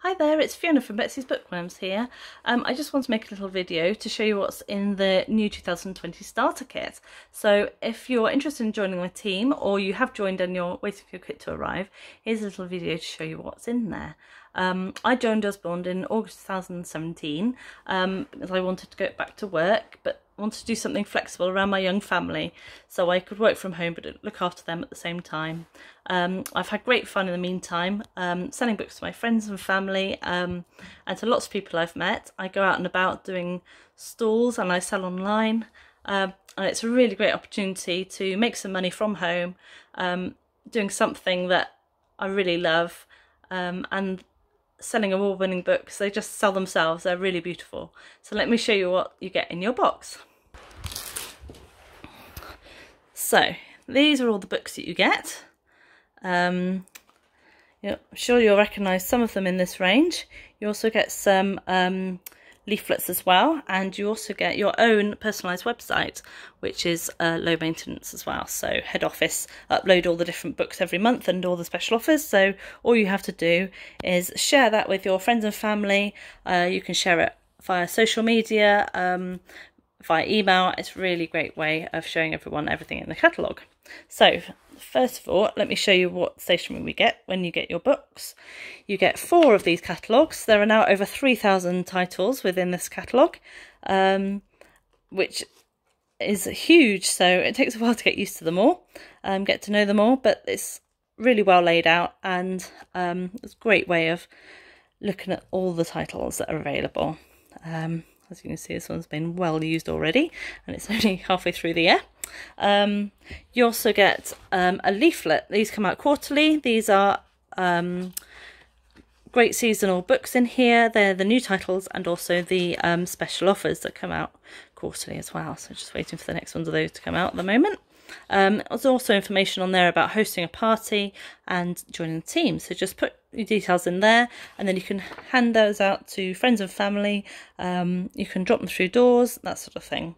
Hi there, it's Fiona from Betsy's Bookworms here. I just want to make a little video to show you what's in the new 2020 starter kit. So if you're interested in joining my team, or you have joined and you're waiting for your kit to arrive, here's a little video to show you what's in there. I joined Usborne in August 2017 because I wanted to go back to work, but wanted to do something flexible around my young family so I could work from home but look after them at the same time. I've had great fun in the meantime, selling books to my friends and family and to lots of people I've met. I go out and about doing stalls and I sell online, and it's a really great opportunity to make some money from home, doing something that I really love, and selling award-winning books. They just sell themselves, they're really beautiful. So let me show you what you get in your box. So these are all the books that you get. I'm sure you'll recognise some of them in this range. You also get some leaflets as well, and you also get your own personalised website, which is low maintenance as well. So head office upload all the different books every month and all the special offers, so all you have to do is share that with your friends and family. You can share it via social media, via email. It's a really great way of showing everyone everything in the catalogue. So first of all, let me show you what stationery we get when you get your books. You get 4 of these catalogues. There are now over 3,000 titles within this catalogue, which is huge, so it takes a while to get used to them all, get to know them all, but it's really well laid out, and it's a great way of looking at all the titles that are available. As you can see, this one's been well used already, and it's only halfway through the year. You also get a leaflet. These come out quarterly. These are great seasonal books in here. They're the new titles and also the special offers that come out quarterly as well. So just waiting for the next ones of those to come out at the moment. There's also information on there about hosting a party and joining the team. So just put your details in there, and then you can hand those out to friends and family. You can drop them through doors, that sort of thing.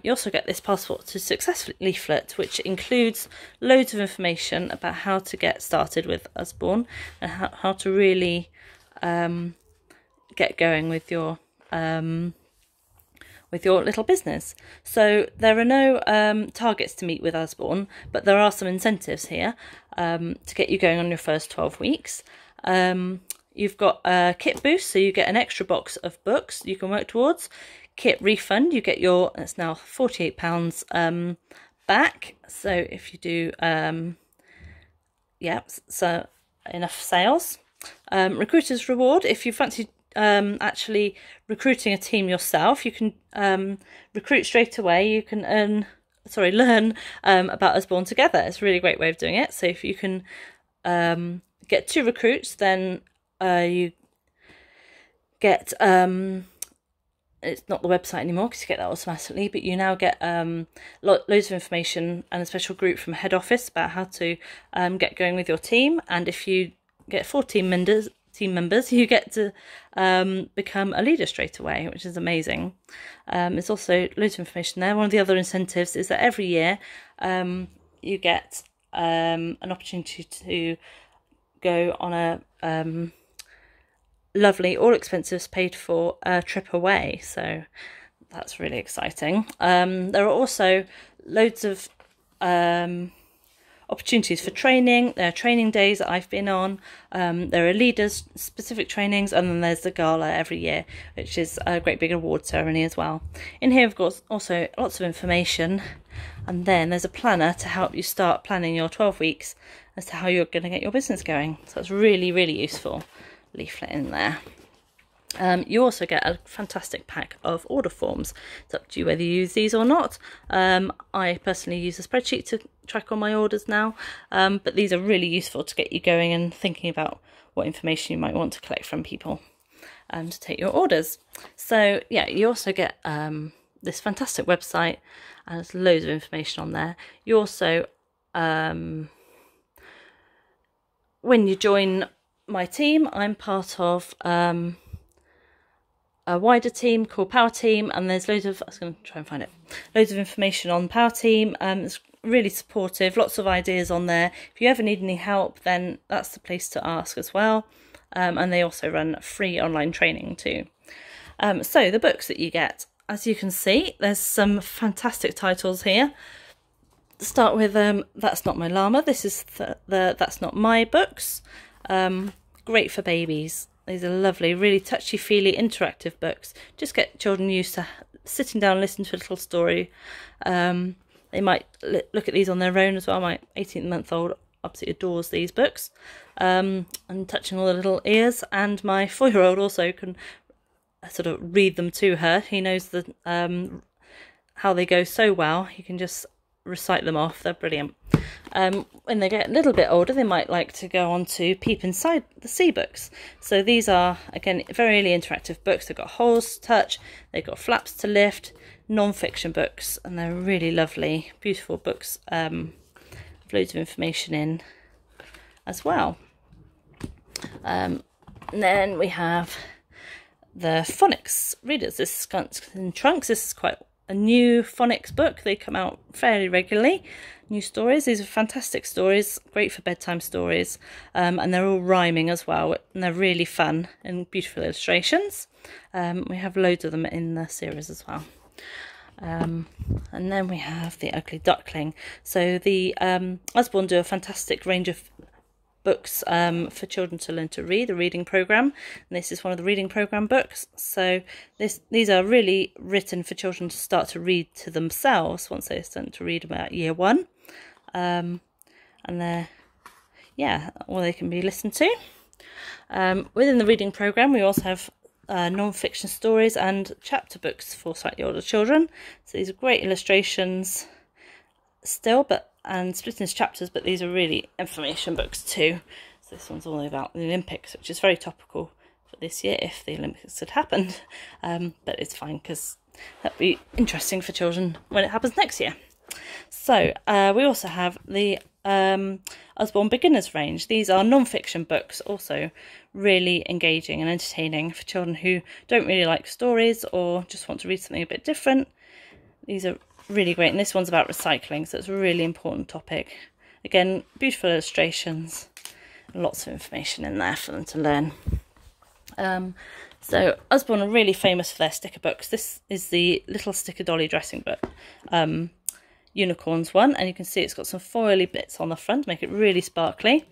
You also get this Passport to Success leaflet, which includes loads of information about how to get started with Usborne and how to really get going with your little business. So there are no targets to meet with Osborne, but there are some incentives here to get you going on your first 12 weeks. You've got a kit boost, so you get an extra box of books you can work towards. Kit refund, you get your, it's now £48 back. So if you do, so enough sales. Recruiter's reward, if you fancy actually recruiting a team yourself, you can recruit straight away. You can learn about Usborne together. It's a really great way of doing it. So if you can get 2 recruits, then you get it's not the website anymore because you get that automatically, but you now get loads of information and a special group from head office about how to get going with your team. And if you get 4 team members, you get to become a leader straight away, which is amazing. There's also loads of information there. One of the other incentives is that every year you get an opportunity to go on a lovely, all expenses paid for trip away, so that's really exciting. There are also loads of opportunities for training. There are training days that I've been on. There are leaders specific trainings, and then there's the gala every year, which is a great big award ceremony as well. In here, of course, also lots of information, and then there's a planner to help you start planning your 12 weeks as to how you're going to get your business going. So it's really, really useful leaflet in there. You also get a fantastic pack of order forms. It's up to you whether you use these or not. I personally use a spreadsheet to track all my orders now, but these are really useful to get you going and thinking about what information you might want to collect from people to take your orders. So yeah, you also get this fantastic website, and there's loads of information on there. You also, when you join my team, I'm part of a wider team called Power Team, and there's loads of, I was going to try and find it, loads of information on Power Team. It's really supportive, lots of ideas on there. If you ever need any help, then that's the place to ask as well. and they also run free online training too. So the books that you get, as you can see, there's some fantastic titles here. Start with That's Not My Llama. This is the That's Not My books. Great for babies. These are lovely, really touchy-feely, interactive books. Just get children used to sitting down and listening to a little story. They might look at these on their own as well. My 18-month-old absolutely adores these books. And touching all the little ears. And my 4-year-old also can sort of read them to her. He knows how they go so well. He can just recite them off. They're brilliant. When they get a little bit older, they might like to go on to Peep Inside the Sea books. So these are, again, very really interactive books. They've got holes to touch, they've got flaps to lift, non-fiction books, and they're really lovely, beautiful books. Loads of information in as well. And then we have the Phonics Readers. This is Skunks and Trunks. This is quite a new phonics book. They come out fairly regularly. New stories. These are fantastic stories, great for bedtime stories, and they're all rhyming as well, and they're really fun and beautiful illustrations. We have loads of them in the series as well. And then we have the Ugly Duckling. So the Usborne do a fantastic range of books for children to learn to read, the reading program, and this is one of the reading program books. So these are really written for children to start to read to themselves once they start to read about year 1, and they're or they can be listened to. Within the reading program, we also have non-fiction stories and chapter books for slightly older children. So these are great illustrations still, and split into chapters, but these are really information books too. So this one's all about the Olympics, which is very topical for this year if the Olympics had happened, but it's fine because that'd be interesting for children when it happens next year. So we also have the Osborne Beginners range. These are non-fiction books, also really engaging and entertaining for children who don't really like stories or just want to read something a bit different. These are really great, and this one's about recycling, so it's a really important topic. Again, beautiful illustrations, lots of information in there for them to learn. So Usborne are really famous for their sticker books. This is the Little Sticker Dolly dressing book, Unicorns one, and you can see it's got some foily bits on the front to make it really sparkly.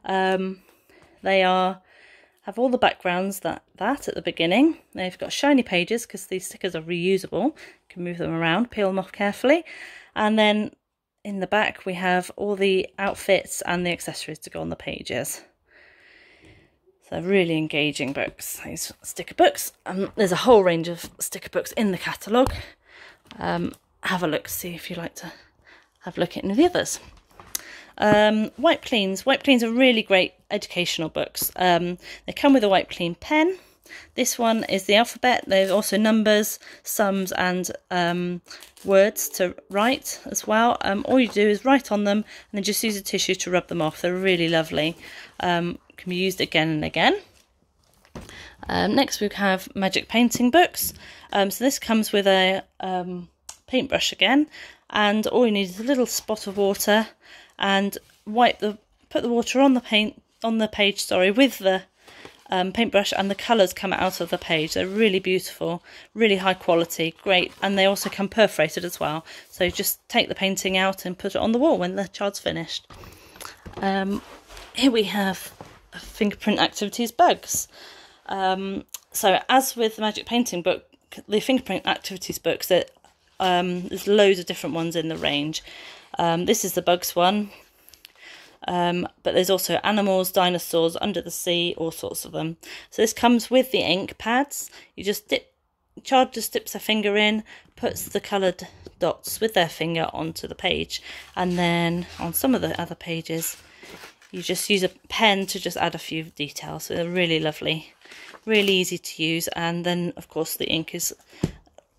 They have all the backgrounds that at the beginning. They've got shiny pages because these stickers are reusable. You can move them around, peel them off carefully. And then in the back we have all the outfits and the accessories to go on the pages. So really engaging books, these sticker books. There's a whole range of sticker books in the catalogue. Have a look, see if you'd like to have a look at any of the others. Wipe Cleans. Wipe Cleans are really great educational books. They come with a Wipe Clean pen. This one is the alphabet. There's also numbers, sums and words to write as well. All you do is write on them and then just use a tissue to rub them off. They're really lovely. Can be used again and again. Next we have Magic Painting books. So this comes with a paintbrush again, and all you need is a little spot of water and put the water on the page with the paintbrush, and the colours come out of the page. They're really beautiful, really high quality, great, and they also come perforated as well. So just take the painting out and put it on the wall when the child's finished. Here we have Fingerprint Activities bugs. So as with the Magic Painting book, the Fingerprint Activities books, that there's loads of different ones in the range. This is the bugs one, but there's also animals, dinosaurs, under the sea, all sorts of them. So this comes with the ink pads. You just child just dips their finger in, puts the coloured dots with their finger onto the page, and then on some of the other pages you just use a pen to just add a few details. So they're really lovely, really easy to use, and then of course the ink is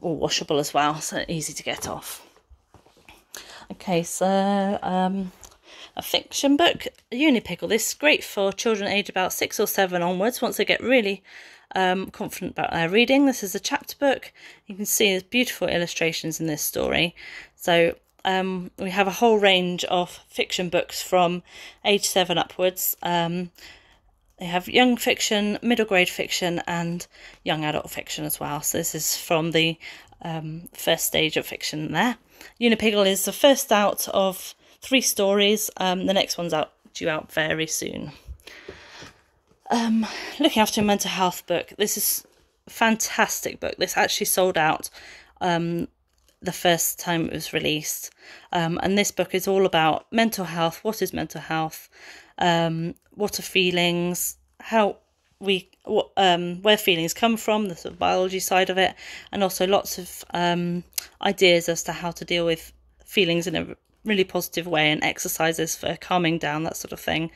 all washable as well, so easy to get off. Okay, so a fiction book, Unipickle. This is great for children aged about 6 or 7 onwards, once they get really confident about their reading. This is a chapter book. You can see there's beautiful illustrations in this story. So we have a whole range of fiction books from age 7 upwards. They have young fiction, middle grade fiction, and young adult fiction as well. So this is from the first stage of fiction there. Unipiggle is the first out of 3 stories. The next one's due out very soon. Looking After Your Mental Health book. This is a fantastic book. This actually sold out the first time it was released. And this book is all about mental health. What is mental health? What are feelings? Where feelings come from, the sort of biology side of it, and also lots of ideas as to how to deal with feelings in a really positive way, and exercises for calming down, that sort of thing.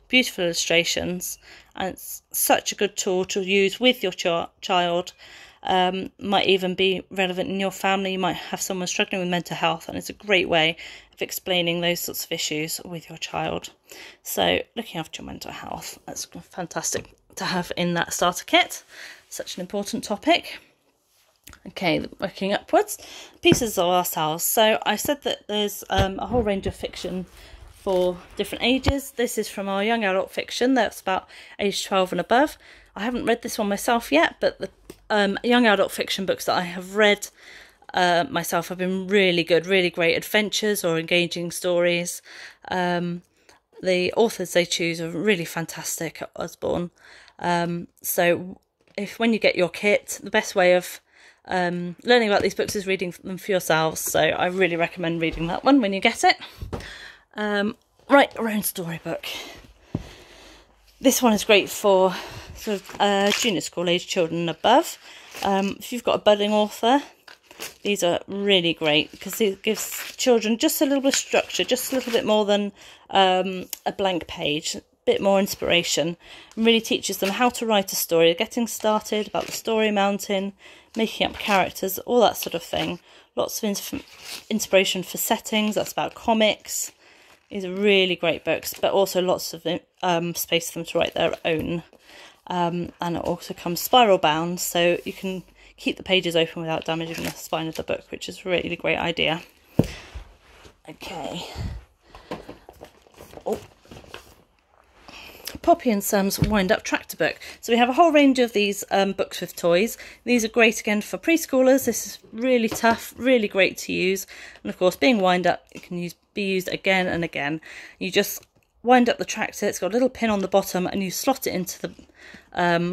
Beautiful illustrations, and it's such a good tool to use with your child. Might even be relevant in your family. You might have someone struggling with mental health, and it's a great way of explaining those sorts of issues with your child. So Looking After Your Mental Health, that's fantastic to have in that starter kit. Such an important topic. Okay, working upwards, Pieces of Ourselves. So I said that there's a whole range of fiction for different ages. This is from our young adult fiction, that's about age 12 and above. I haven't read this one myself yet, but the young adult fiction books that I have read myself have been really good, really great adventures or engaging stories. The authors they choose are really fantastic at Osborne. So when you get your kit, the best way of learning about these books is reading them for yourselves. So I really recommend reading that one when you get it. Write your own storybook. This one is great for sort of junior school age children and above. If you've got a budding author, these are really great because it gives children just a little bit of structure, just a little bit more than a blank page, a bit more inspiration, and really teaches them how to write a story, getting started, about the story mountain, making up characters, all that sort of thing. Lots of inspiration for settings. That's about comics. These are really great books, but also lots of space for them to write their own. And it also comes spiral bound, so you can keep the pages open without damaging the spine of the book, which is a really great idea. Okay. Oh. Poppy and Sam's Wind Up Tractor book. So we have a whole range of these books with toys. These are great again for preschoolers. This is really tough, really great to use. And of course, being wind up, it can be used again and again. You just wind up the tractor. It's got a little pin on the bottom, and you slot it into the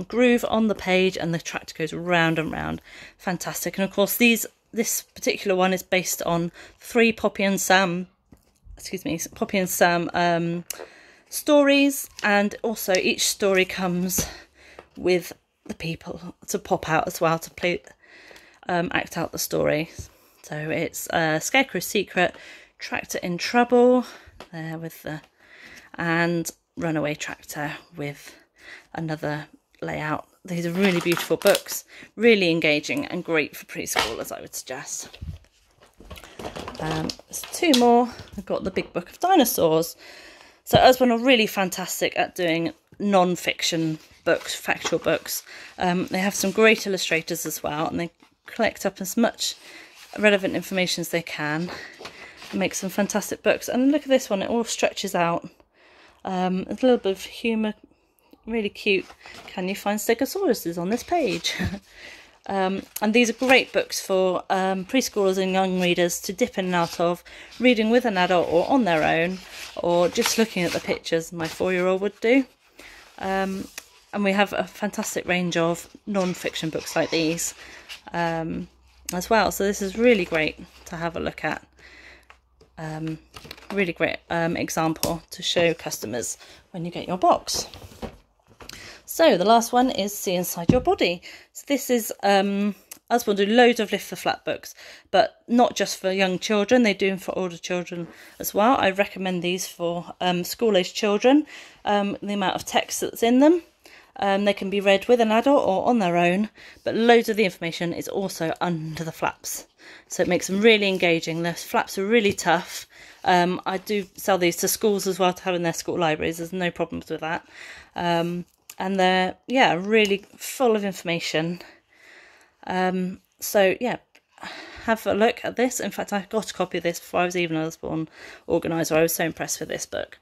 groove on the page, and the tractor goes round and round. Fantastic. And of course, this particular one is based on 3 Poppy and Sam stories, and also each story comes with the people to pop out as well to play act out the story. So it's Scarecrow's Secret, Tractor in Trouble there with and Runaway Tractor with another layout. These are really beautiful books, really engaging and great for preschoolers, I would suggest. There's 2 more. I've got the Big Book of Dinosaurs. So Usborne are really fantastic at doing non-fiction books, factual books. They have some great illustrators as well, and they collect up as much relevant information as they can and make some fantastic books. And look at this one, it all stretches out. A little bit of humour, really cute. Can you find stegosauruses on this page? And these are great books for preschoolers and young readers to dip in and out of, reading with an adult or on their own, or just looking at the pictures my 4-year-old would do. And we have a fantastic range of non-fiction books like these as well. So this is really great to have a look at. Really great example to show customers when you get your box. So the last one is See Inside Your Body. So this is Usborne do loads of lift for flat books, but not just for young children, they do them for older children as well. I recommend these for school-aged children. The amount of text that's in them, they can be read with an adult or on their own, but loads of the information is also under the flaps. So it makes them really engaging. The flaps are really tough. I do sell these to schools as well to have in their school libraries. There's no problems with that. And they're, yeah, really full of information. So, yeah, have a look at this. In fact, I got a copy of this before I was even an Osborne organiser. I was so impressed with this book.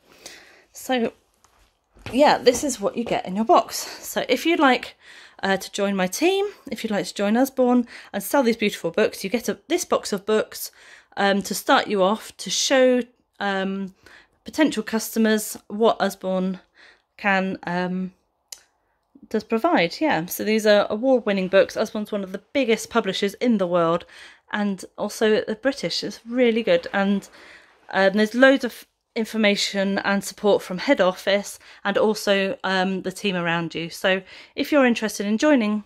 So, yeah, this is what you get in your box. So if you'd like to join my team, if you'd like to join Usborne and sell these beautiful books, you get this box of books to start you off, to show potential customers what Usborne does provide. Yeah, so these are award-winning books. Usborne's one of the biggest publishers in the world, and also the British. It's really good, and there's loads of information and support from head office and also the team around you. So if you're interested in joining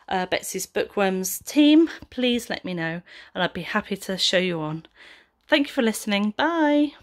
Betsy's Bookworms team, please let me know and I'd be happy to show you on. Thank you for listening. Bye.